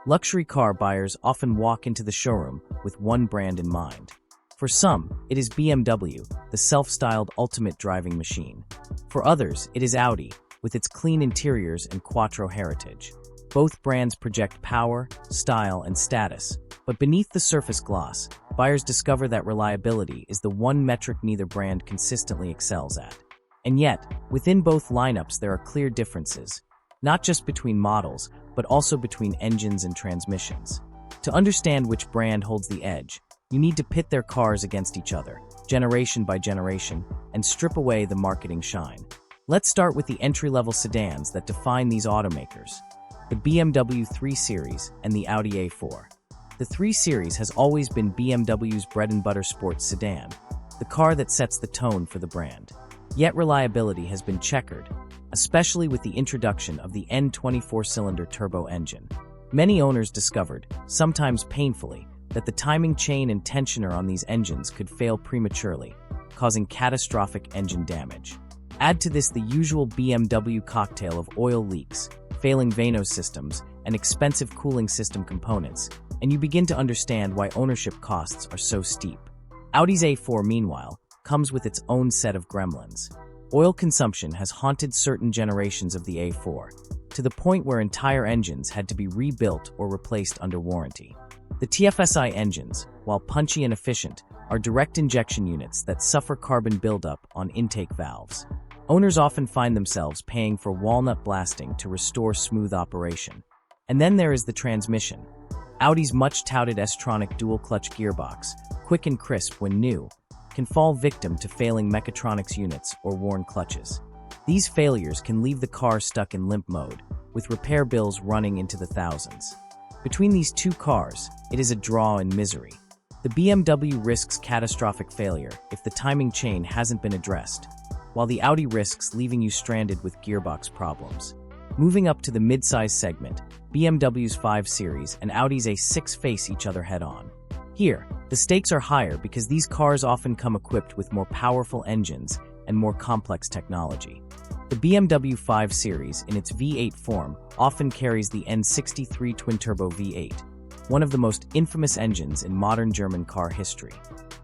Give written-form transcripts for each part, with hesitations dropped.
Luxury car buyers often walk into the showroom with one brand in mind. For some, it is BMW, the self-styled ultimate driving machine. For others, it is Audi, with its clean interiors and quattro heritage. Both brands project power, style, and status, but beneath the surface gloss, buyers discover that reliability is the one metric neither brand consistently excels at. And yet, within both lineups there are clear differences, not just between models, but also between engines and transmissions. To understand which brand holds the edge, you need to pit their cars against each other, generation by generation, and strip away the marketing shine. Let's start with the entry-level sedans that define these automakers: the BMW 3 Series and the Audi A4. The 3 Series has always been BMW's bread-and-butter sports sedan, the car that sets the tone for the brand. Yet reliability has been checkered, especially with the introduction of the N24-cylinder turbo engine. Many owners discovered, sometimes painfully, that the timing chain and tensioner on these engines could fail prematurely, causing catastrophic engine damage. Add to this the usual BMW cocktail of oil leaks, failing Vanos systems, and expensive cooling system components, and you begin to understand why ownership costs are so steep. Audi's A4, meanwhile, comes with its own set of gremlins. Oil consumption has haunted certain generations of the A4, to the point where entire engines had to be rebuilt or replaced under warranty. The TFSI engines, while punchy and efficient, are direct injection units that suffer carbon buildup on intake valves. Owners often find themselves paying for walnut blasting to restore smooth operation. And then there is the transmission. Audi's much-touted S-tronic dual-clutch gearbox, quick and crisp when new, can fall victim to failing mechatronics units or worn clutches. These failures can leave the car stuck in limp mode, with repair bills running into the thousands. Between these two cars, it is a draw in misery. The BMW risks catastrophic failure if the timing chain hasn't been addressed, while the Audi risks leaving you stranded with gearbox problems. Moving up to the midsize segment, BMW's 5 Series and Audi's A6 face each other head-on. Here, the stakes are higher because these cars often come equipped with more powerful engines and more complex technology. The BMW 5 Series, in its V8 form, often carries the N63 twin-turbo V8, one of the most infamous engines in modern German car history.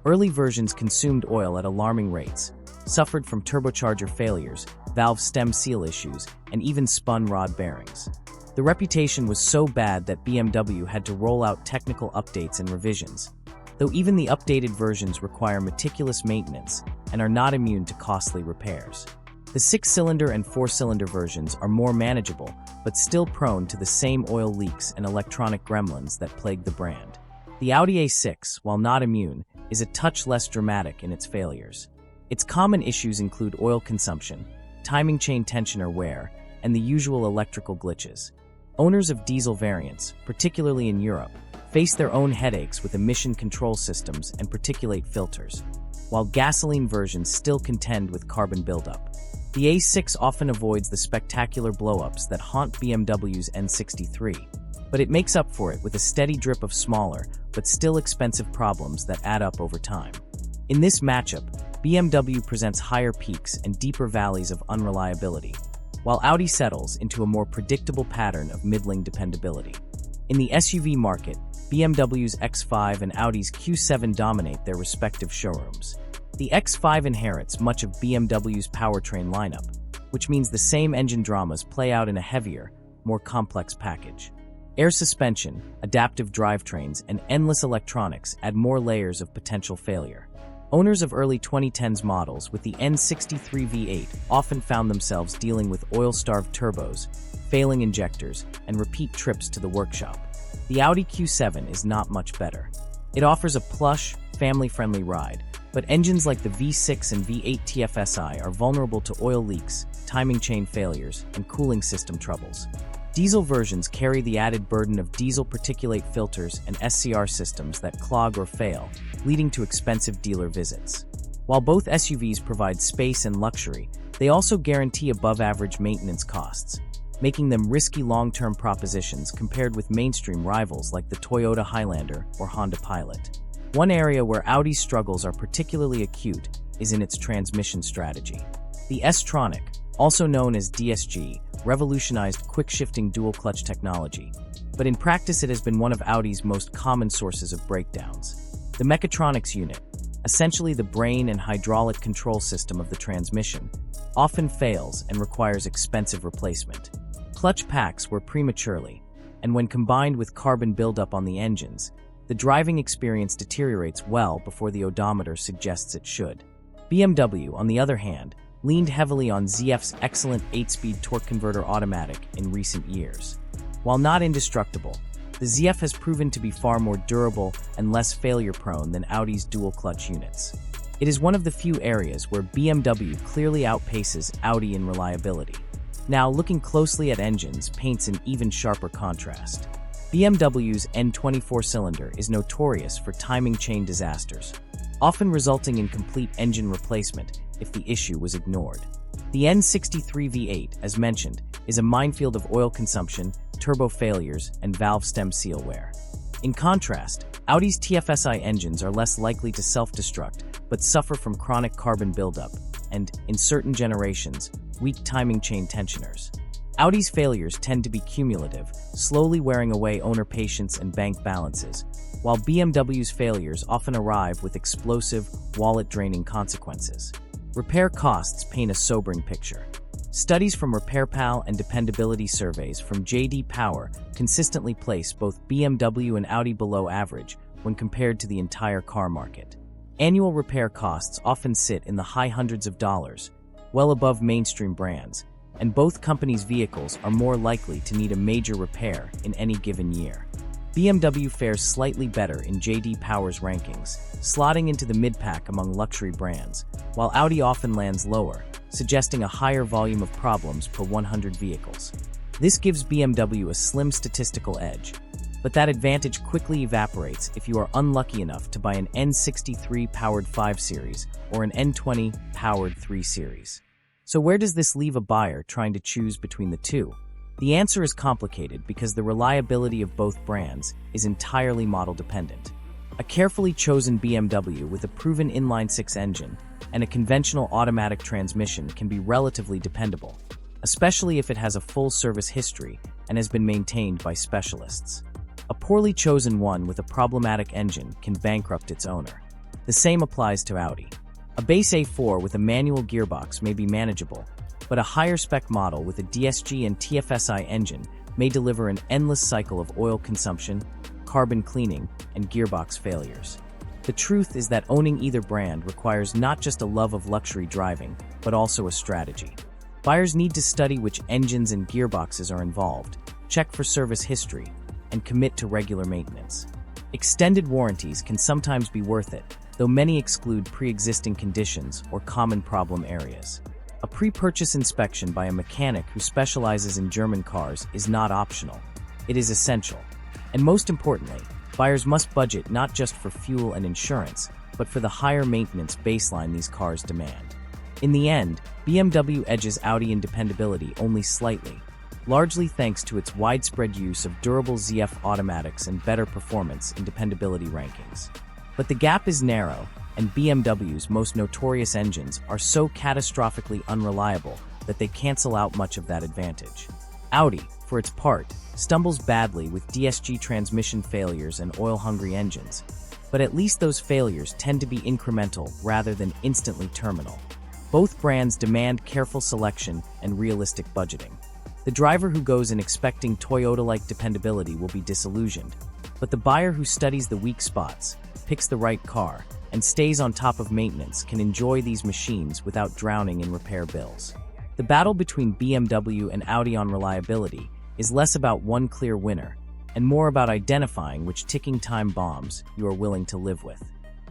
Early versions consumed oil at alarming rates, suffered from turbocharger failures, valve stem seal issues, and even spun rod bearings. The reputation was so bad that BMW had to roll out technical updates and revisions, though even the updated versions require meticulous maintenance and are not immune to costly repairs. The 6-cylinder and 4-cylinder versions are more manageable, but still prone to the same oil leaks and electronic gremlins that plague the brand. The Audi A6, while not immune, is a touch less dramatic in its failures. Its common issues include oil consumption, timing chain tensioner wear, and the usual electrical glitches. Owners of diesel variants, particularly in Europe, face their own headaches with emission control systems and particulate filters, while gasoline versions still contend with carbon buildup. The A6 often avoids the spectacular blowups that haunt BMW's N63, but it makes up for it with a steady drip of smaller, but still expensive problems that add up over time. In this matchup, BMW presents higher peaks and deeper valleys of unreliability, while Audi settles into a more predictable pattern of middling dependability. In the SUV market, BMW's X5 and Audi's Q7 dominate their respective showrooms. The X5 inherits much of BMW's powertrain lineup, which means the same engine dramas play out in a heavier, more complex package. Air suspension, adaptive drivetrains, and endless electronics add more layers of potential failure. Owners of early 2010s models with the N63 V8 often found themselves dealing with oil-starved turbos, failing injectors, and repeat trips to the workshop. The Audi Q7 is not much better. It offers a plush, family-friendly ride, but engines like the V6 and V8 TFSI are vulnerable to oil leaks, timing chain failures, and cooling system troubles. Diesel versions carry the added burden of diesel particulate filters and SCR systems that clog or fail, leading to expensive dealer visits. While both SUVs provide space and luxury, they also guarantee above-average maintenance costs, making them risky long-term propositions compared with mainstream rivals like the Toyota Highlander or Honda Pilot. One area where Audi's struggles are particularly acute is in its transmission strategy. The S-tronic, also known as DSG, revolutionized quick-shifting dual-clutch technology. but in practice it has been one of Audi's most common sources of breakdowns. The mechatronics unit, essentially the brain and hydraulic control system of the transmission, often fails and requires expensive replacement. Clutch packs wear prematurely, and when combined with carbon buildup on the engines, the driving experience deteriorates well before the odometer suggests it should. BMW, on the other hand, leaned heavily on ZF's excellent 8-speed torque converter automatic in recent years. While not indestructible, the ZF has proven to be far more durable and less failure-prone than Audi's dual-clutch units. It is one of the few areas where BMW clearly outpaces Audi in reliability. Now, looking closely at engines paints an even sharper contrast. BMW's N24 cylinder is notorious for timing chain disasters, often resulting in complete engine replacement if the issue was ignored. The N63 V8, as mentioned, is a minefield of oil consumption, turbo failures, and valve stem seal wear. In contrast, Audi's TFSI engines are less likely to self-destruct, but suffer from chronic carbon buildup and, in certain generations, weak timing chain tensioners. Audi's failures tend to be cumulative, slowly wearing away owner patience and bank balances, while BMW's failures often arrive with explosive, wallet-draining consequences. Repair costs paint a sobering picture. Studies from RepairPal and dependability surveys from J.D. Power consistently place both BMW and Audi below average when compared to the entire car market. Annual repair costs often sit in the high hundreds of dollars, well above mainstream brands, and both companies' vehicles are more likely to need a major repair in any given year. BMW fares slightly better in J.D. Power's rankings, slotting into the mid-pack among luxury brands, while Audi often lands lower, suggesting a higher volume of problems per 100 vehicles. This gives BMW a slim statistical edge, but that advantage quickly evaporates if you are unlucky enough to buy an N63-powered 5 Series or an N20-powered 3 Series. So where does this leave a buyer trying to choose between the two? The answer is complicated because the reliability of both brands is entirely model-dependent. A carefully chosen BMW with a proven inline-six engine and a conventional automatic transmission can be relatively dependable, especially if it has a full service history and has been maintained by specialists. A poorly chosen one with a problematic engine can bankrupt its owner. The same applies to Audi. A base A4 with a manual gearbox may be manageable, but a higher-spec model with a DSG and TFSI engine may deliver an endless cycle of oil consumption, carbon cleaning, and gearbox failures. The truth is that owning either brand requires not just a love of luxury driving, but also a strategy. Buyers need to study which engines and gearboxes are involved, check for service history, and commit to regular maintenance. Extended warranties can sometimes be worth it, though many exclude pre-existing conditions or common problem areas. A pre-purchase inspection by a mechanic who specializes in German cars is not optional. It is essential. And most importantly, buyers must budget not just for fuel and insurance, but for the higher maintenance baseline these cars demand. In the end, BMW edges Audi in dependability only slightly, largely thanks to its widespread use of durable ZF automatics and better performance in dependability rankings. But the gap is narrow, and BMW's most notorious engines are so catastrophically unreliable that they cancel out much of that advantage. Audi, for its part, stumbles badly with DSG transmission failures and oil-hungry engines, but at least those failures tend to be incremental rather than instantly terminal. Both brands demand careful selection and realistic budgeting. The driver who goes in expecting Toyota-like dependability will be disillusioned, but the buyer who studies the weak spots, picks the right car, and stays on top of maintenance can enjoy these machines without drowning in repair bills. The battle between BMW and Audi on reliability is less about one clear winner and more about identifying which ticking time bombs you are willing to live with.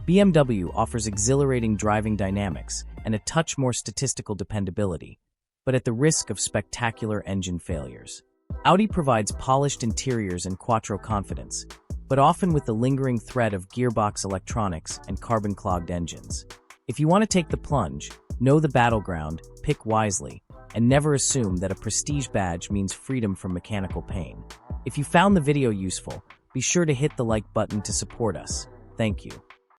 BMW offers exhilarating driving dynamics and a touch more statistical dependability, but at the risk of spectacular engine failures. Audi provides polished interiors and quattro confidence, but often with the lingering threat of gearbox electronics and carbon-clogged engines. If you want to take the plunge, know the battleground, pick wisely, and never assume that a prestige badge means freedom from mechanical pain. If you found the video useful, be sure to hit the like button to support us. Thank you.